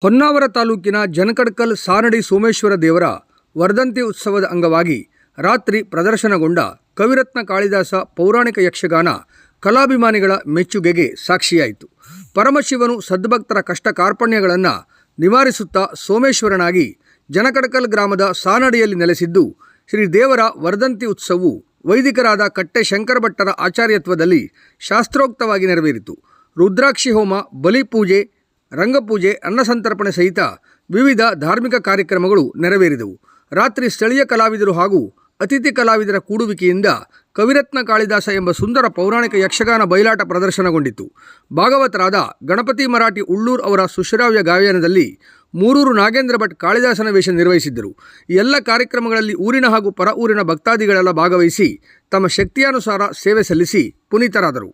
ಹೊನ್ನಾವರ ತಾಲೂಕಿನ ಜನಕಡ್ಕಲ್ ಸಾನಡಿ ಸೋಮೇಶ್ವರ ದೇವರ ವರ್ಧಂತಿ ಉತ್ಸವದ ಅಂಗವಾಗಿ ರಾತ್ರಿ ಪ್ರದರ್ಶನಗೊಂಡ ಕವಿರತ್ನ ಕಾಳಿದಾಸ ಪೌರಾಣಿಕ ಯಕ್ಷಗಾನ ಕಲಾಭಿಮಾನಿಗಳ ಮೆಚ್ಚುಗೆಗೆ ಸಾಕ್ಷಿಯಾಯಿತು. ಪರಮಶಿವನು ಸದ್ಭಕ್ತರ ಕಷ್ಟ ಕಾರ್ಪಣ್ಯಗಳನ್ನು ನಿವಾರಿಸುತ್ತಾ ಸೋಮೇಶ್ವರನಾಗಿ ಜನಕಡ್ಕಲ್ ಗ್ರಾಮದ ಸಾನಡಿಯಲ್ಲಿ ನೆಲೆಸಿದ್ದು, ಶ್ರೀ ದೇವರ ವರ್ಧಂತಿ ಉತ್ಸವವು ವೈದಿಕರಾದ ಕಟ್ಟೆ ಶಂಕರ ಭಟ್ಟರ ಆಚಾರ್ಯತ್ವದಲ್ಲಿ ಶಾಸ್ತ್ರೋಕ್ತವಾಗಿ ನೆರವೇರಿತು. ರುದ್ರಾಕ್ಷಿ ಹೋಮ, ಬಲಿಪೂಜೆ, ರಂಗಪೂಜೆ, ಅನ್ನಸಂತರ್ಪಣೆ ಸಹಿತ ವಿವಿಧ ಧಾರ್ಮಿಕ ಕಾರ್ಯಕ್ರಮಗಳು ನೆರವೇರಿದವು. ರಾತ್ರಿ ಸ್ಥಳೀಯ ಕಲಾವಿದರು ಹಾಗೂ ಅತಿಥಿ ಕಲಾವಿದರ ಕೂಡುವಿಕೆಯಿಂದ ಕವಿರತ್ನ ಕಾಳಿದಾಸ ಎಂಬ ಸುಂದರ ಪೌರಾಣಿಕ ಯಕ್ಷಗಾನ ಬಯಲಾಟ ಪ್ರದರ್ಶನಗೊಂಡಿತು. ಭಾಗವತರಾದ ಗಣಪತಿ ಮರಾಠಿ ಉಳ್ಳೂರ್ ಅವರ ಸುಶ್ರಾವ್ಯ ಗಾಯನದಲ್ಲಿ ಮೂರೂರು ನಾಗೇಂದ್ರ ಭಟ್ ಕಾಳಿದಾಸನ ವೇಷ ನಿರ್ವಹಿಸಿದ್ದರು. ಈ ಎಲ್ಲ ಕಾರ್ಯಕ್ರಮಗಳಲ್ಲಿ ಊರಿನ ಹಾಗೂ ಪರ ಊರಿನ ಭಕ್ತಾದಿಗಳೆಲ್ಲ ಭಾಗವಹಿಸಿ ತಮ್ಮ ಶಕ್ತಿಯಾನುಸಾರ ಸೇವೆ ಸಲ್ಲಿಸಿ ಪುನೀತರಾದರು.